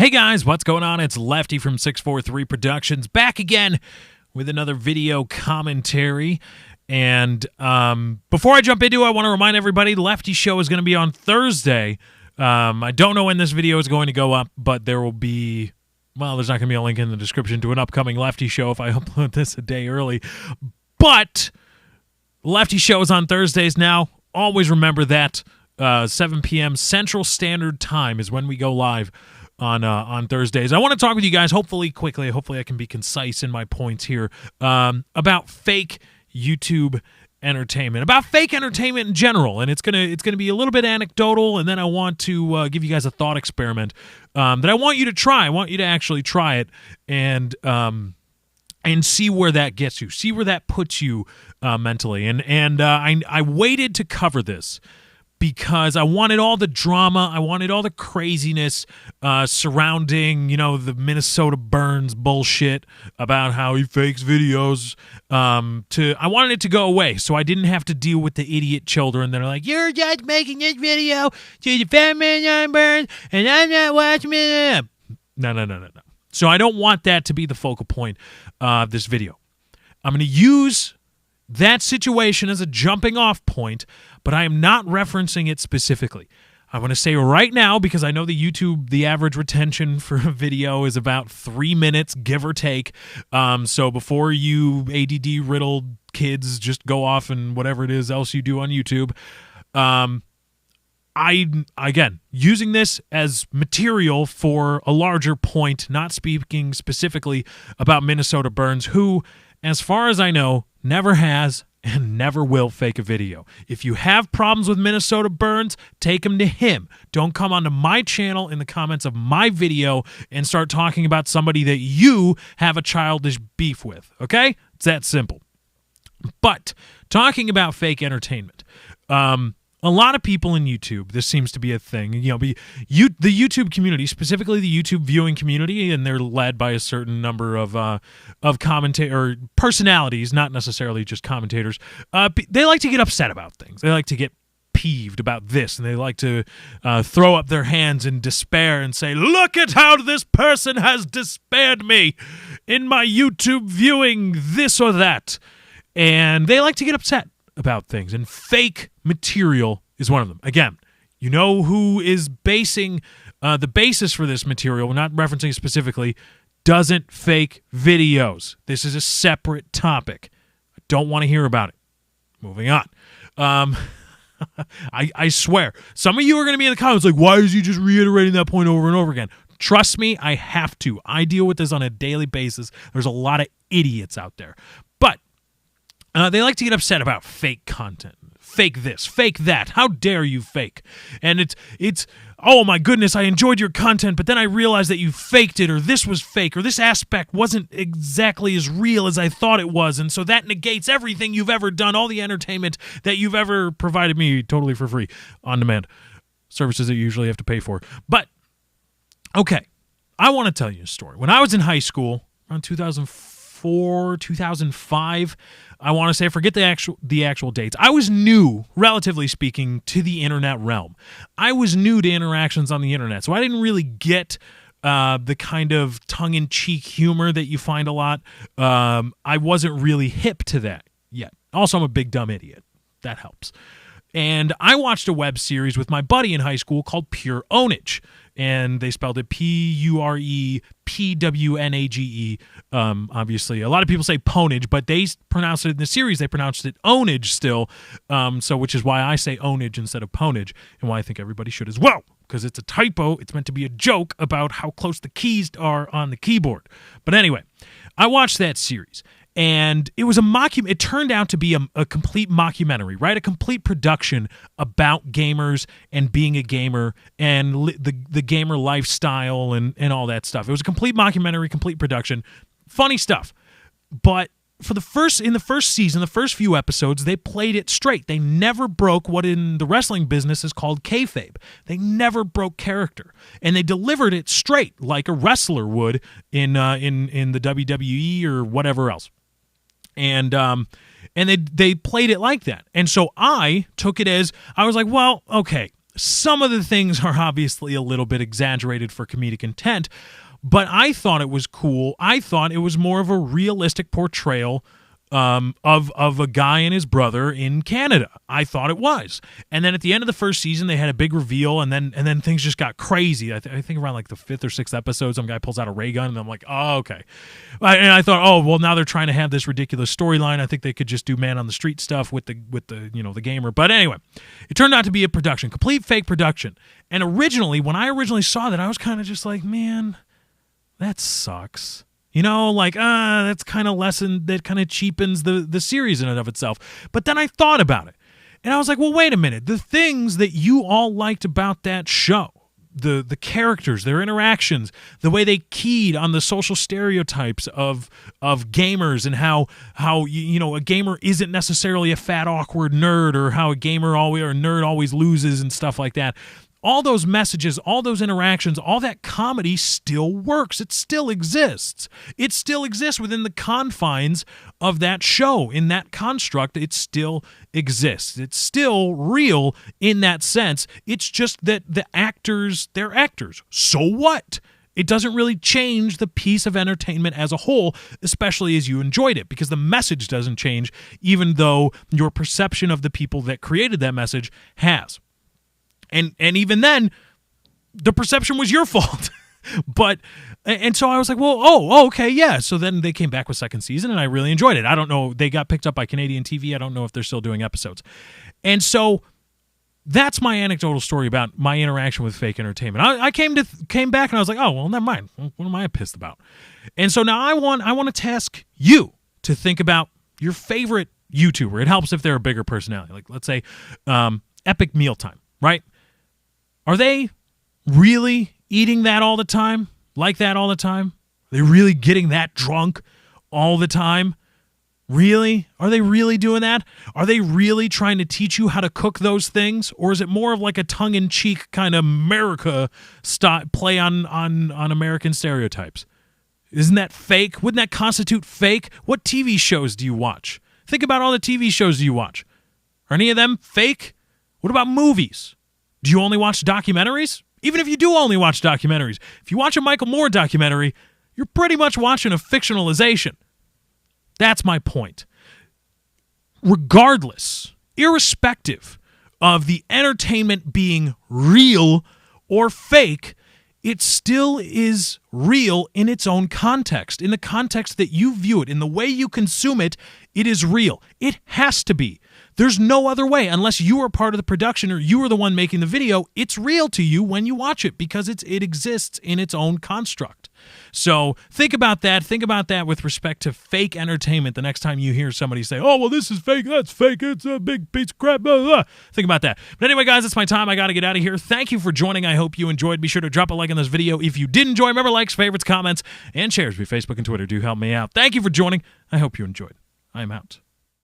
Hey guys, what's going on? It's Lefty from 643 Productions back again with another video commentary. And before I jump into it, I want to remind everybody the Lefty Show is going to be on Thursday. I don't know when this video is going to go up, but there will be, well, there's not going to be a link in the description to an upcoming Lefty Show if I upload this a day early. But Lefty Show is on Thursdays now. Always remember that 7 p.m. Central Standard Time is when we go live on Thursdays. I want to talk with you guys, hopefully quickly, hopefully I can be concise in my points here, about fake YouTube entertainment, about fake entertainment in general. And it's gonna be a little bit anecdotal, and then I want to give you guys a thought experiment that I want you to try. I want you to actually try it and see where that gets you, see where that puts you mentally. And I waited to cover this because I wanted all the drama, I wanted all the craziness surrounding, the Minnesota Burns bullshit about how he fakes videos. I wanted it to go away, so I didn't have to deal with the idiot children that are like, "You're just making this video to defend Minnesota Burns, and I'm not watching it." No. So I don't want that to be the focal point of this video. I'm going to use that situation as a jumping off point, but I am not referencing it specifically. I want to say right now, because I know the average retention for a video is about 3 minutes, give or take. So before you ADD-riddled kids just go off and whatever it is else you do on YouTube, again, using this as material for a larger point, not speaking specifically about Minnesota Burns, who, as far as I know, never has and never will fake a video. If you have problems with Minnesota Burns, take them to him. Don't come onto my channel in the comments of my video and start talking about somebody that you have a childish beef with, okay? It's that simple. But talking about fake entertainment, a lot of people in YouTube, this seems to be a thing, the YouTube community, specifically the YouTube viewing community, and they're led by a certain number of commentators, personalities, not necessarily just commentators. They like to get upset about things. They like to get peeved about this, and they like to throw up their hands in despair and say, "Look at how this person has despaired me in my YouTube viewing this or that." And they like to get upset about things, and fake material is one of them. Again, you know who is basing the basis for this material, we're not referencing it specifically, doesn't fake videos. This is a separate topic. I don't want to hear about it. Moving on. I swear, some of you are going to be in the comments like, why is he just reiterating that point over and over again? Trust me, I have to. I deal with this on a daily basis. There's a lot of idiots out there. But they like to get upset about fake content. Fake this, fake that. How dare you fake? And it's oh my goodness, I enjoyed your content, but then I realized that you faked it, or this was fake, or this aspect wasn't exactly as real as I thought it was, and so that negates everything you've ever done, all the entertainment that you've ever provided me totally for free, on demand. Services that you usually have to pay for. But, okay, I want to tell you a story. When I was in high school, around 2004, 2005, I want to say, forget the actual dates. I was new, relatively speaking, to the internet realm. I was new to interactions on the internet, so I didn't really get the kind of tongue-in-cheek humor that you find a lot. I wasn't really hip to that yet. Also, I'm a big dumb idiot. That helps. And I watched a web series with my buddy in high school called Pure Ownage. And they spelled it Purepwnage. Obviously, a lot of people say Ponage, but they pronounced it in the series. They pronounced it Ownage still, which is why I say Ownage instead of Ponage, and why I think everybody should as well, because it's a typo. It's meant to be a joke about how close the keys are on the keyboard. But anyway, I watched that series. And it was it turned out to be a complete mockumentary, right? A complete production about gamers and being a gamer and the gamer lifestyle and all that stuff. It was a complete mockumentary, complete production. Funny stuff. But in the first season, the first few episodes, they played it straight. They never broke what in the wrestling business is called kayfabe. They never broke character. And they delivered it straight like a wrestler would in the WWE or whatever else. And they played it like that. And so I took it as, I was like, well, okay, some of the things are obviously a little bit exaggerated for comedic intent, but I thought it was cool. I thought it was more of a realistic portrayal of a guy and his brother in Canada. I thought it was. And then at the end of the first season, they had a big reveal, and then things just got crazy. I think around like the 5th or 6th episode, some guy pulls out a ray gun, and I'm like, oh, okay. And I thought, oh, well, now they're trying to have this ridiculous storyline. I think they could just do man on the street stuff with the the gamer. But anyway, it turned out to be a production, complete fake production. And when I originally saw that, I was kind of just like, man, that sucks. That's kind of that kind of cheapens the series in and of itself. But then I thought about it, and I was like, well, wait a minute. The things that you all liked about that show, the characters, their interactions, the way they keyed on the social stereotypes of gamers, and how a gamer isn't necessarily a fat, awkward nerd, or how a nerd always loses and stuff like that. All those messages, all those interactions, all that comedy still works. It still exists. It still exists within the confines of that show. In that construct, it still exists. It's still real in that sense. It's just that the actors, they're actors. So what? It doesn't really change the piece of entertainment as a whole, especially as you enjoyed it, because the message doesn't change, even though your perception of the people that created that message has. And even then, the perception was your fault. And so I was like, well, okay, yeah. So then they came back with second season, and I really enjoyed it. I don't know. They got picked up by Canadian TV. I don't know if they're still doing episodes. And so that's my anecdotal story about my interaction with fake entertainment. I came back and I was like, oh, well, never mind. What am I pissed about? And so now I want to task you to think about your favorite YouTuber. It helps if they're a bigger personality. Like, let's say Epic Mealtime, right? Are they really eating that all the time? Like that all the time? Are they really getting that drunk all the time? Really? Are they really doing that? Are they really trying to teach you how to cook those things? Or is it more of like a tongue-in-cheek kind of America play on American stereotypes? Isn't that fake? Wouldn't that constitute fake? What TV shows do you watch? Think about all the TV shows you watch. Are any of them fake? What about movies? Do you only watch documentaries? Even if you do only watch documentaries, if you watch a Michael Moore documentary, you're pretty much watching a fictionalization. That's my point. Regardless, irrespective of the entertainment being real or fake, it still is real in its own context. In the context that you view it, in the way you consume it, it is real. It has to be. There's no other way. Unless you are part of the production or you are the one making the video, it's real to you when you watch it because it exists in its own construct. So think about that. Think about that with respect to fake entertainment the next time you hear somebody say, oh, well, this is fake, that's fake, it's a big piece of crap, blah, blah, blah. Think about that. But anyway, guys, it's my time. I got to get out of here. Thank you for joining. I hope you enjoyed. Be sure to drop a like on this video if you did enjoy. Remember, likes, favorites, comments, and shares via Facebook and Twitter do help me out. Thank you for joining. I hope you enjoyed. I'm out.